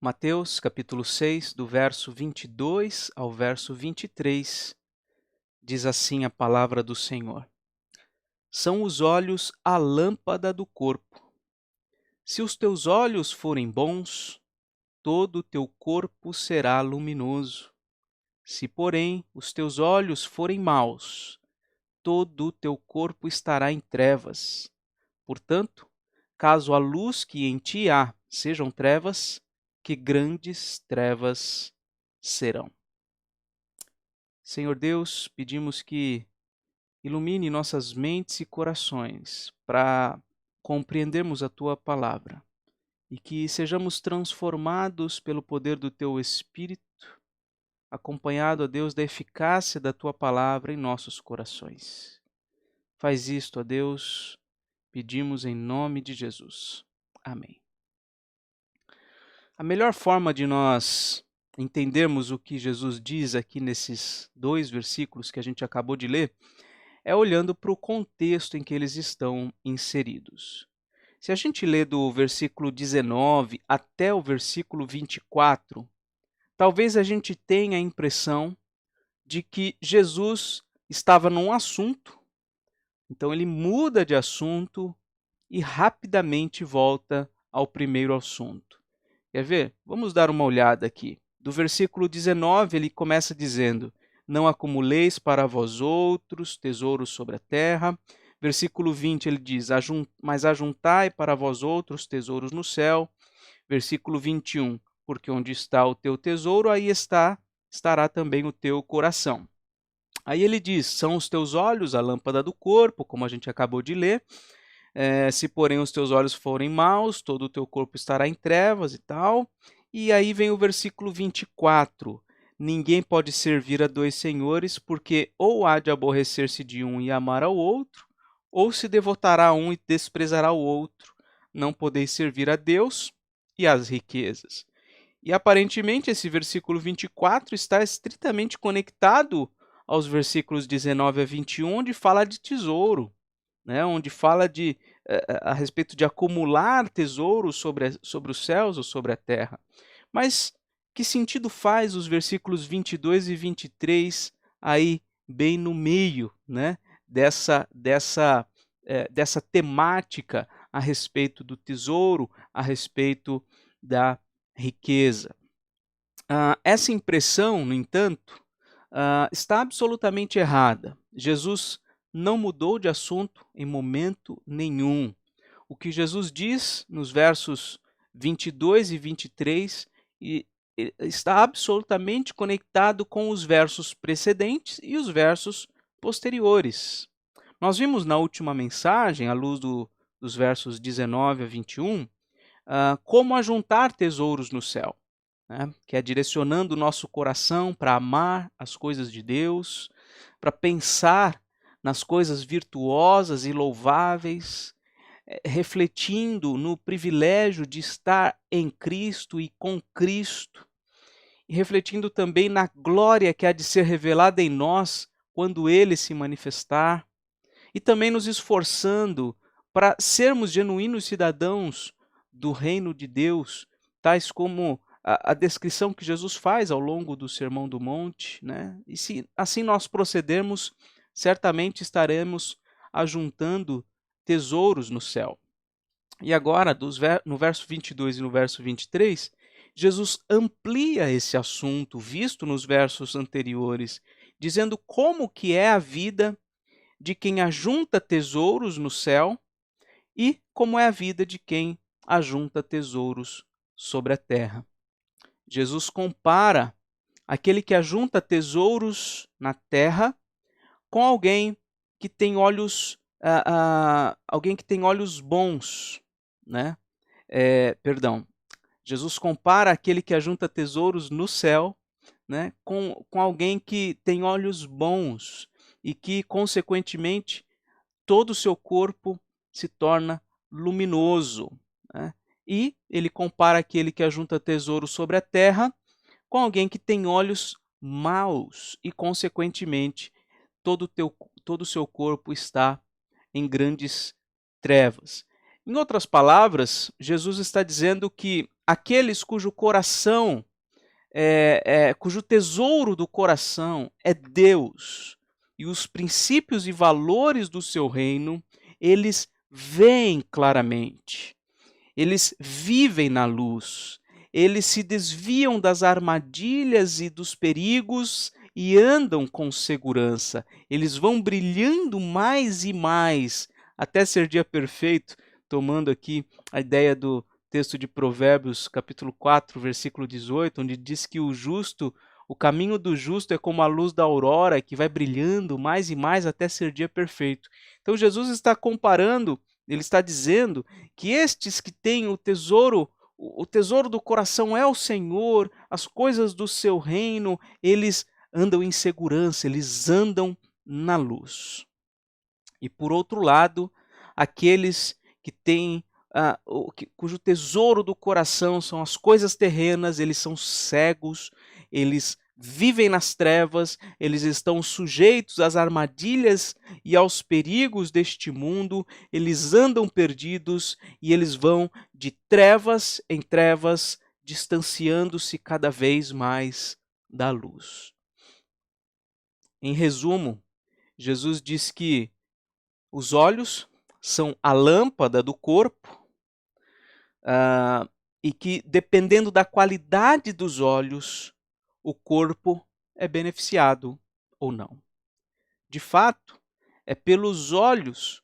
Mateus capítulo 6, do verso 22 ao verso 23, diz assim a palavra do Senhor: São os olhos a lâmpada do corpo. Se os teus olhos forem bons, todo o teu corpo será luminoso. Se, porém, os teus olhos forem maus, todo o teu corpo estará em trevas. Portanto, caso a luz que em ti há sejam trevas, que grandes trevas serão. Senhor Deus, pedimos que ilumine nossas mentes e corações para compreendermos a Tua palavra e que sejamos transformados pelo poder do Teu Espírito, acompanhado, ó Deus, da eficácia da Tua palavra em nossos corações. Faz isto, ó Deus, pedimos em nome de Jesus. Amém. A melhor forma de nós entendermos o que Jesus diz aqui nesses 2 versículos que a gente acabou de ler é olhando para o contexto em que eles estão inseridos. Se a gente lê do versículo 19 até o versículo 24, talvez a gente tenha a impressão de que Jesus estava num assunto, então ele muda de assunto e rapidamente volta ao primeiro assunto. Quer ver? Vamos dar uma olhada aqui. Do versículo 19, ele começa dizendo: Não acumuleis para vós outros tesouros sobre a terra. Versículo 20, ele diz: Mas ajuntai para vós outros tesouros no céu. Versículo 21, porque onde está o teu tesouro, aí estará também o teu coração. Aí ele diz: São os teus olhos a lâmpada do corpo, como a gente acabou de ler. Se porém os teus olhos forem maus, todo o teu corpo estará em trevas e tal. E aí vem o versículo 24. Ninguém pode servir a 2 senhores, porque ou há de aborrecer-se de um e amar ao outro, ou se devotará a um e desprezará o outro. Não podeis servir a Deus e às riquezas. E aparentemente esse versículo 24 está estritamente conectado aos versículos 19 a 21, onde fala de tesouro, né, onde fala a respeito de acumular tesouros sobre os céus ou sobre a terra. Mas que sentido faz os versículos 22 e 23 aí bem no meio, né, dessa temática a respeito do tesouro, a respeito da riqueza? Essa impressão, no entanto, está absolutamente errada. Jesus não mudou de assunto em momento nenhum. O que Jesus diz nos versos 22 e 23 está absolutamente conectado com os versos precedentes e os versos posteriores. Nós vimos na última mensagem, à luz dos versos 19 a 21, como ajuntar tesouros no céu, né? Que é direcionando o nosso coração para amar as coisas de Deus, para pensar nas coisas virtuosas e louváveis, refletindo no privilégio de estar em Cristo e com Cristo, e refletindo também na glória que há de ser revelada em nós quando Ele se manifestar, e também nos esforçando para sermos genuínos cidadãos do reino de Deus, tais como a descrição que Jesus faz ao longo do Sermão do Monte, né? E se assim nós procedermos, certamente estaremos ajuntando tesouros no céu. E agora, no verso 22 e no verso 23, Jesus amplia esse assunto visto nos versos anteriores, dizendo como que é a vida de quem ajunta tesouros no céu e como é a vida de quem ajunta tesouros sobre a terra. Jesus compara aquele que ajunta tesouros na terra com alguém que tem olhos bons, né? Jesus compara aquele que ajunta tesouros no céu, né, com alguém que tem olhos bons e que, consequentemente, todo o seu corpo se torna luminoso, né? E ele compara aquele que ajunta tesouro sobre a terra com alguém que tem olhos maus e, consequentemente, todo o seu corpo está em grandes trevas. Em outras palavras, Jesus está dizendo que aqueles cujo coração, cujo tesouro do coração é Deus, e os princípios e valores do seu reino, eles veem claramente, eles vivem na luz, eles se desviam das armadilhas e dos perigos e andam com segurança. Eles vão brilhando mais e mais até ser dia perfeito, tomando aqui a ideia do texto de Provérbios, capítulo 4, versículo 18, onde diz que o caminho do justo é como a luz da aurora, que vai brilhando mais e mais até ser dia perfeito. Então Jesus está comparando, ele está dizendo que estes que têm o tesouro do coração é o Senhor, as coisas do seu reino, eles andam em segurança, eles andam na luz. E por outro lado, aqueles que têm cujo tesouro do coração são as coisas terrenas, eles são cegos, eles vivem nas trevas, eles estão sujeitos às armadilhas e aos perigos deste mundo, eles andam perdidos e eles vão de trevas em trevas, distanciando-se cada vez mais da luz. Em resumo, Jesus diz que os olhos são a lâmpada do corpo, e que, dependendo da qualidade dos olhos, o corpo é beneficiado ou não. De fato, é pelos olhos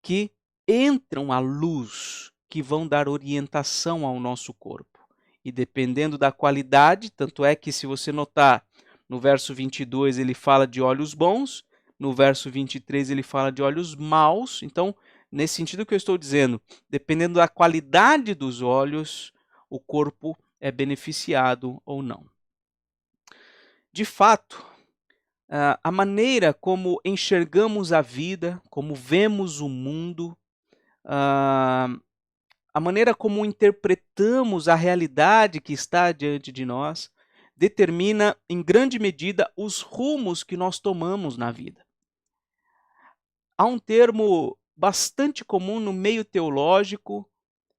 que entram a luz, que vão dar orientação ao nosso corpo. E dependendo da qualidade, tanto é que, se você notar, no verso 22 ele fala de olhos bons, no verso 23 ele fala de olhos maus. Então, nesse sentido que eu estou dizendo, dependendo da qualidade dos olhos, o corpo é beneficiado ou não. De fato, a maneira como enxergamos a vida, como vemos o mundo, a maneira como interpretamos a realidade que está diante de nós, determina em grande medida os rumos que nós tomamos na vida. Há um termo bastante comum no meio teológico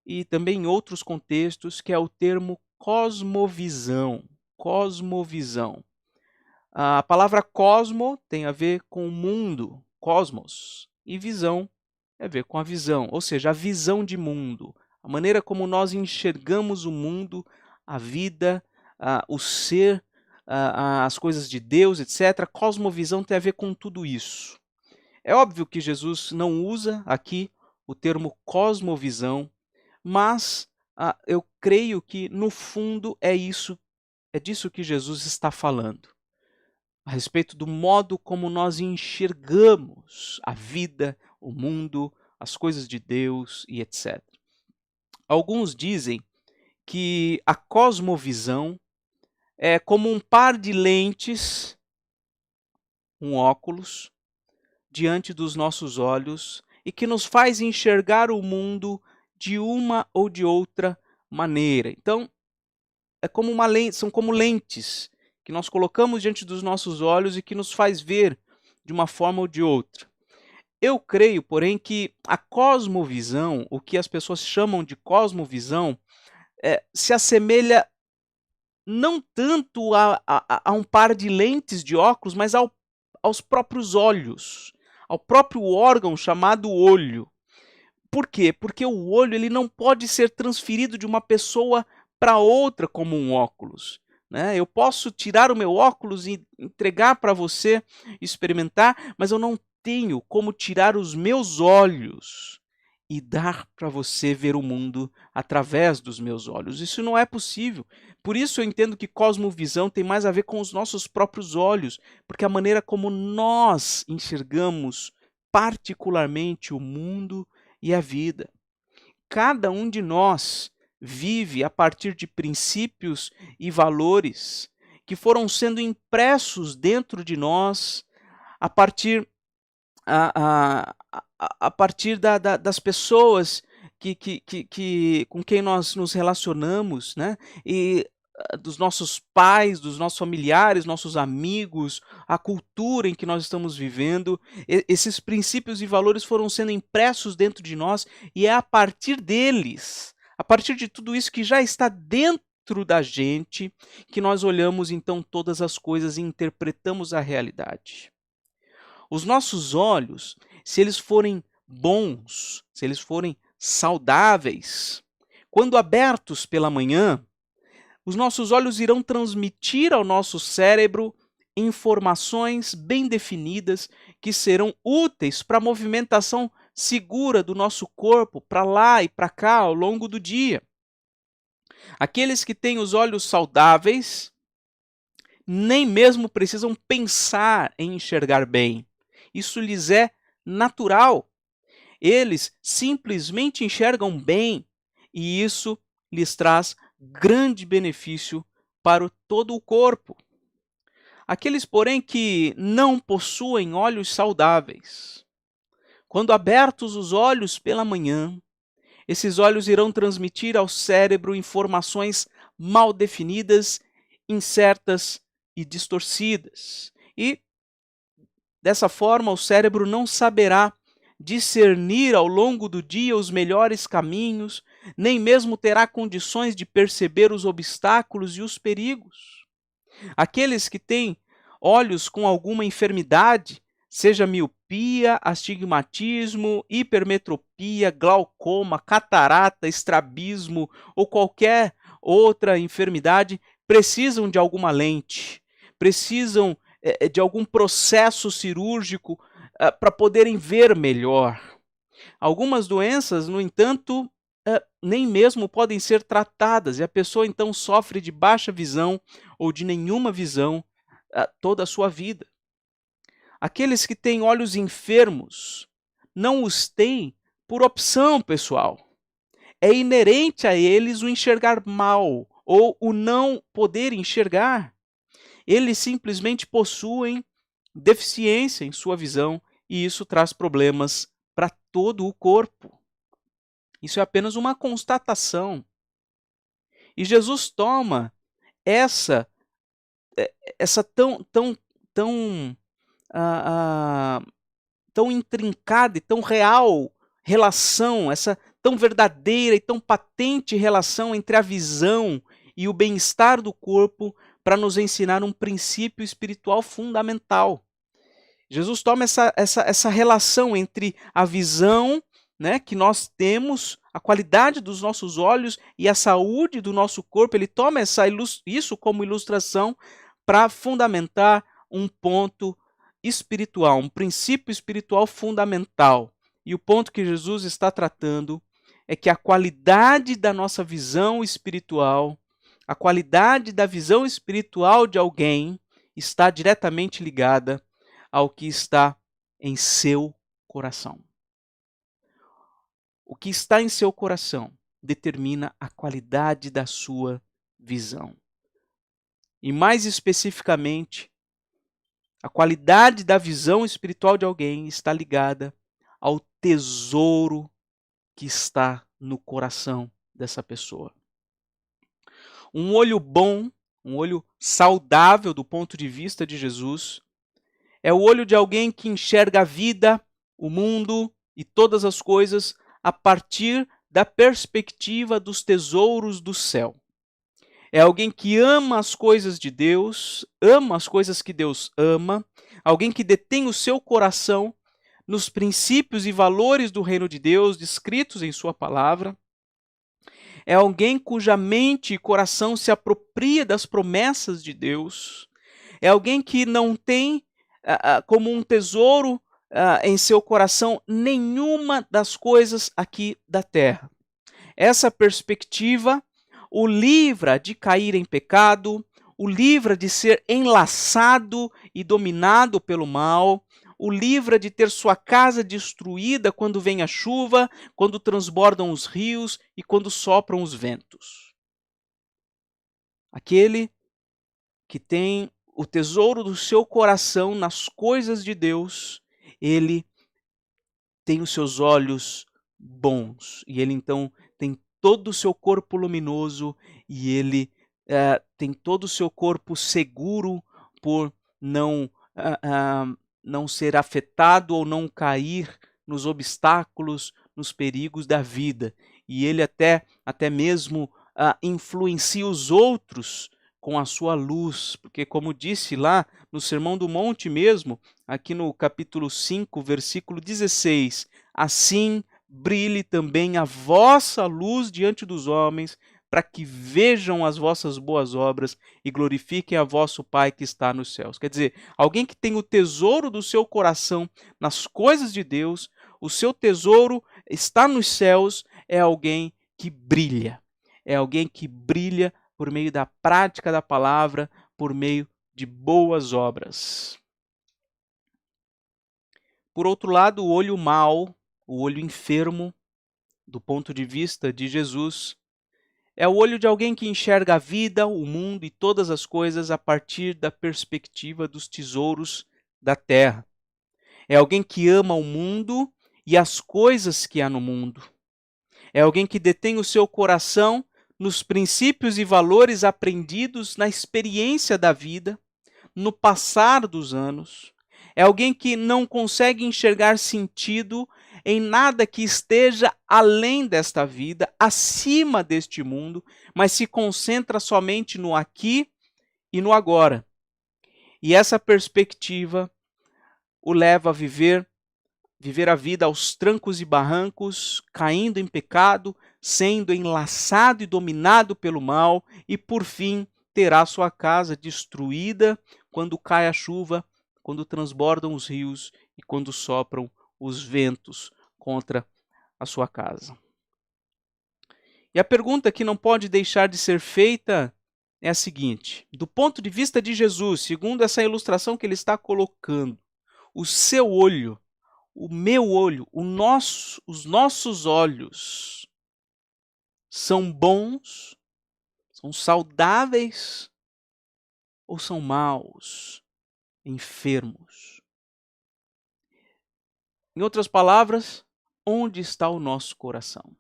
e também em outros contextos, que é o termo cosmovisão. Cosmovisão. A palavra cosmo tem a ver com o mundo, cosmos, e visão tem a ver com a visão, ou seja, a visão de mundo, a maneira como nós enxergamos o mundo, a vida, o ser, as coisas de Deus, etc. Cosmovisão tem a ver com tudo isso. É óbvio que Jesus não usa aqui o termo cosmovisão, mas eu creio que, no fundo, é disso que Jesus está falando, a respeito do modo como nós enxergamos a vida, o mundo, as coisas de Deus e etc. Alguns dizem que a cosmovisão é como um par de lentes, um óculos, diante dos nossos olhos e que nos faz enxergar o mundo de uma ou de outra maneira. Então, é como uma lente, são como lentes que nós colocamos diante dos nossos olhos e que nos faz ver de uma forma ou de outra. Eu creio, porém, que a cosmovisão, o que as pessoas chamam de cosmovisão, se assemelha não tanto a um par de lentes de óculos, mas aos próprios olhos, ao próprio órgão chamado olho. Por quê? Porque o olho ele não pode ser transferido de uma pessoa para outra como um óculos, né? Eu posso tirar o meu óculos e entregar para você experimentar, mas eu não tenho como tirar os meus olhos e dar para você ver o mundo através dos meus olhos. Isso não é possível. Por isso eu entendo que cosmovisão tem mais a ver com os nossos próprios olhos, porque a maneira como nós enxergamos particularmente o mundo e a vida. Cada um de nós vive a partir de princípios e valores que foram sendo impressos dentro de nós a partir das pessoas com quem nós nos relacionamos, né? E dos nossos pais, dos nossos familiares, nossos amigos, a cultura em que nós estamos vivendo. Esses princípios e valores foram sendo impressos dentro de nós e é a partir deles, a partir de tudo isso que já está dentro da gente, que nós olhamos então todas as coisas e interpretamos a realidade. Os nossos olhos, se eles forem bons, se eles forem saudáveis, quando abertos pela manhã, os nossos olhos irão transmitir ao nosso cérebro informações bem definidas que serão úteis para a movimentação segura do nosso corpo para lá e para cá ao longo do dia. Aqueles que têm os olhos saudáveis nem mesmo precisam pensar em enxergar bem. Isso lhes é natural. Eles simplesmente enxergam bem e isso lhes traz grande benefício para todo o corpo. Aqueles, porém, que não possuem olhos saudáveis, quando abertos os olhos pela manhã, esses olhos irão transmitir ao cérebro informações mal definidas, incertas e distorcidas. E, dessa forma, o cérebro não saberá discernir ao longo do dia os melhores caminhos, nem mesmo terá condições de perceber os obstáculos e os perigos. Aqueles que têm olhos com alguma enfermidade, seja miopia, astigmatismo, hipermetropia, glaucoma, catarata, estrabismo ou qualquer outra enfermidade, precisam de alguma lente, precisam de algum processo cirúrgico para poderem ver melhor. Algumas doenças, no entanto, nem mesmo podem ser tratadas e a pessoa então sofre de baixa visão ou de nenhuma visão toda a sua vida. Aqueles que têm olhos enfermos não os têm por opção pessoal. É inerente a eles o enxergar mal ou o não poder enxergar. Eles simplesmente possuem deficiência em sua visão e isso traz problemas para todo o corpo. Isso é apenas uma constatação. E Jesus toma essa tão intrincada e tão real relação, essa tão verdadeira e tão patente relação entre a visão e o bem-estar do corpo para nos ensinar um princípio espiritual fundamental. Jesus toma essa relação entre a visão, né, que nós temos, a qualidade dos nossos olhos e a saúde do nosso corpo, ele toma isso como ilustração para fundamentar um ponto espiritual, um princípio espiritual fundamental. E o ponto que Jesus está tratando é que a qualidade da nossa visão espiritual, a qualidade da visão espiritual de alguém está diretamente ligada ao que está em seu coração. O que está em seu coração determina a qualidade da sua visão. E mais especificamente, a qualidade da visão espiritual de alguém está ligada ao tesouro que está no coração dessa pessoa. Um olho bom, um olho saudável do ponto de vista de Jesus, é o olho de alguém que enxerga a vida, o mundo e todas as coisas a partir da perspectiva dos tesouros do céu. É alguém que ama as coisas de Deus, ama as coisas que Deus ama, alguém que detém o seu coração nos princípios e valores do reino de Deus descritos em sua palavra. É alguém cuja mente e coração se apropria das promessas de Deus. É alguém que não tem como um tesouro em seu coração nenhuma das coisas aqui da terra. Essa perspectiva o livra de cair em pecado, o livra de ser enlaçado e dominado pelo mal, o livra de ter sua casa destruída quando vem a chuva, quando transbordam os rios e quando sopram os ventos. Aquele que tem o tesouro do seu coração nas coisas de Deus, ele tem os seus olhos bons e ele então tem todo o seu corpo luminoso e ele tem todo o seu corpo seguro por não, ah, ah, não ser afetado ou não cair nos obstáculos, nos perigos da vida. E ele até mesmo influencia os outros com a sua luz, porque como disse lá no Sermão do Monte mesmo, aqui no capítulo 5, versículo 16, assim brilhe também a vossa luz diante dos homens, para que vejam as vossas boas obras e glorifiquem a vosso Pai que está nos céus. Quer dizer, alguém que tem o tesouro do seu coração nas coisas de Deus, o seu tesouro está nos céus, é alguém que brilha. É alguém que brilha por meio da prática da palavra, por meio de boas obras. Por outro lado, o olho mau, o olho enfermo, do ponto de vista de Jesus, é o olho de alguém que enxerga a vida, o mundo e todas as coisas a partir da perspectiva dos tesouros da terra. É alguém que ama o mundo e as coisas que há no mundo. É alguém que detém o seu coração nos princípios e valores aprendidos na experiência da vida, no passar dos anos. É alguém que não consegue enxergar sentido em nada que esteja além desta vida, acima deste mundo, mas se concentra somente no aqui e no agora. E essa perspectiva o leva a viver a vida aos trancos e barrancos, caindo em pecado, sendo enlaçado e dominado pelo mal, e por fim terá sua casa destruída quando cai a chuva, quando transbordam os rios e quando sopram os ventos contra a sua casa. E a pergunta que não pode deixar de ser feita é a seguinte: do ponto de vista de Jesus, segundo essa ilustração que ele está colocando, o seu olho, o meu olho, os nossos olhos são bons, são saudáveis ou são maus, enfermos? Em outras palavras, onde está o nosso coração?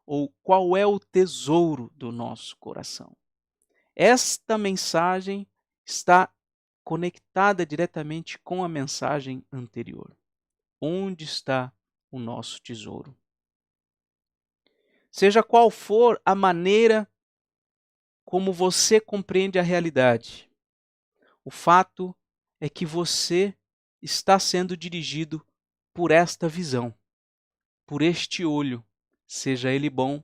Ou qual é o tesouro do nosso coração? Esta mensagem está conectada diretamente com a mensagem anterior. Onde está o nosso tesouro? Seja qual for a maneira como você compreende a realidade, o fato é que você está sendo dirigido por esta visão, por este olho, seja ele bom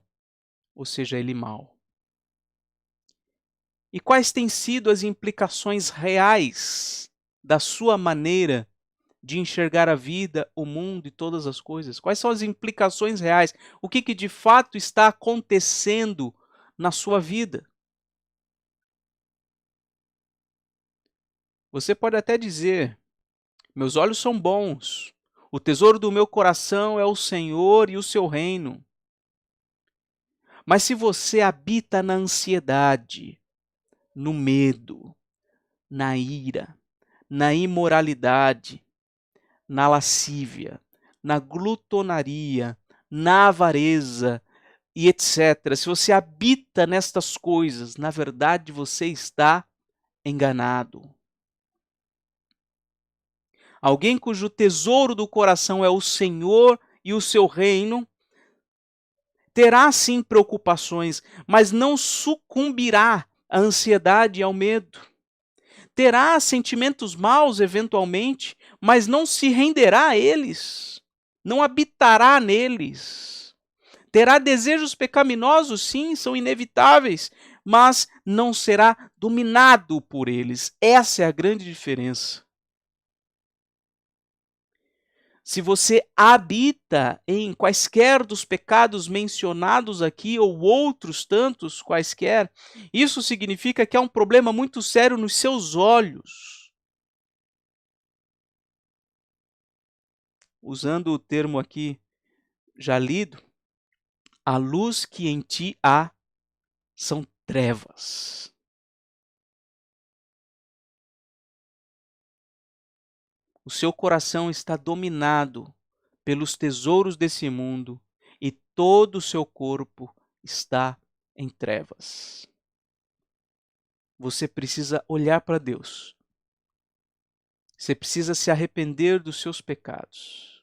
ou seja ele mau. E quais têm sido as implicações reais da sua maneira de enxergar a vida, o mundo e todas as coisas? Quais são as implicações reais? O que de fato está acontecendo na sua vida? Você pode até dizer: meus olhos são bons, o tesouro do meu coração é o Senhor e o seu reino. Mas se você habita na ansiedade, no medo, na ira, na imoralidade, na lascívia, na glutonaria, na avareza e etc. Se você habita nestas coisas, na verdade você está enganado. Alguém cujo tesouro do coração é o Senhor e o seu reino, terá sim preocupações, mas não sucumbirá à ansiedade e ao medo. Terá sentimentos maus eventualmente, mas não se renderá a eles, não habitará neles. Terá desejos pecaminosos, sim, são inevitáveis, mas não será dominado por eles. Essa é a grande diferença. Se você habita em quaisquer dos pecados mencionados aqui ou outros tantos quaisquer, isso significa que há um problema muito sério nos seus olhos. Usando o termo aqui já lido, a luz que em ti há são trevas. O seu coração está dominado pelos tesouros desse mundo e todo o seu corpo está em trevas. você precisa olhar para Deus. Você precisa se arrepender dos seus pecados.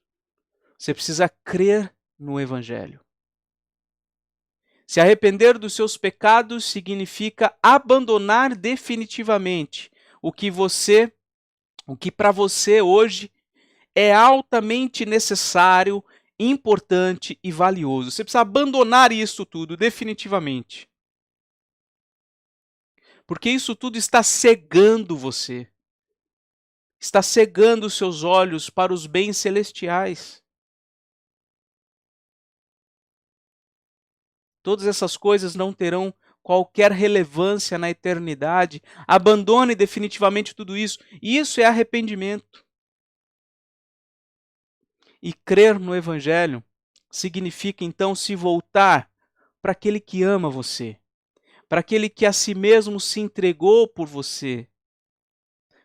Você precisa crer no Evangelho. Se arrepender dos seus pecados significa abandonar definitivamente o que para você hoje é altamente necessário, importante e valioso. Você precisa abandonar isso tudo definitivamente. Porque isso tudo está cegando você. Está cegando os seus olhos para os bens celestiais. Todas essas coisas não terão qualquer relevância na eternidade. Abandone definitivamente tudo isso. Isso é arrependimento. E crer no Evangelho significa então se voltar para aquele que ama você, para aquele que a si mesmo se entregou por você,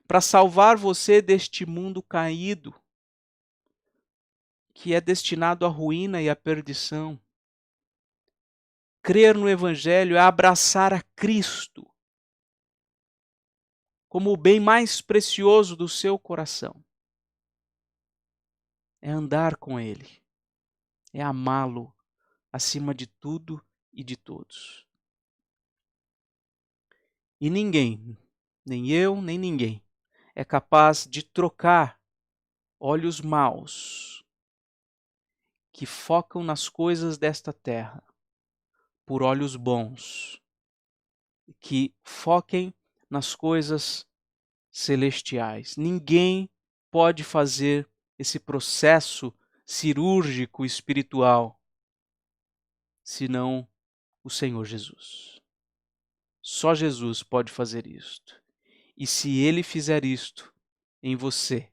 para salvar você deste mundo caído, que é destinado à ruína e à perdição. Crer no Evangelho é abraçar a Cristo como o bem mais precioso do seu coração. É andar com Ele, é amá-lo acima de tudo e de todos. E ninguém, nem eu, nem ninguém, é capaz de trocar olhos maus que focam nas coisas desta terra por olhos bons que foquem nas coisas celestiais. Ninguém pode fazer esse processo cirúrgico espiritual senão o Senhor Jesus. Só Jesus pode fazer isto. E se Ele fizer isto em você,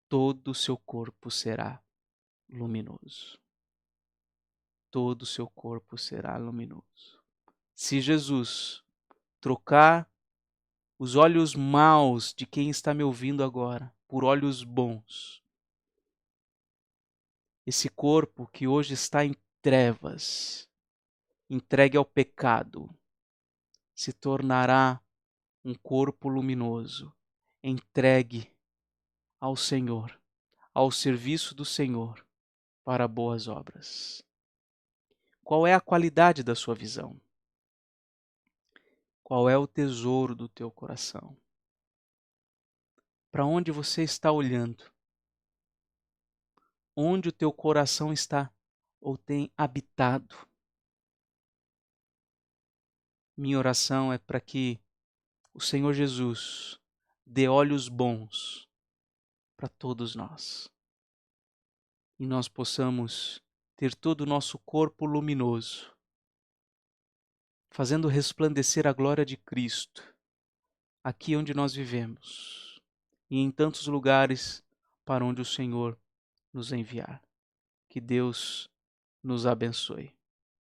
todo o seu corpo será luminoso. Todo o seu corpo será luminoso. Se Jesus trocar os olhos maus de quem está me ouvindo agora por olhos bons, esse corpo que hoje está em trevas, entregue ao pecado, se tornará um corpo luminoso, entregue ao Senhor, ao serviço do Senhor, para boas obras. Qual é a qualidade da sua visão? Qual é o tesouro do teu coração? Para onde você está olhando? Onde o teu coração está ou tem habitado? Minha oração é para que o Senhor Jesus dê olhos bons para todos nós. E nós possamos ter todo o nosso corpo luminoso, fazendo resplandecer a glória de Cristo, aqui onde nós vivemos e em tantos lugares para onde o Senhor nos enviar. Que Deus nos abençoe.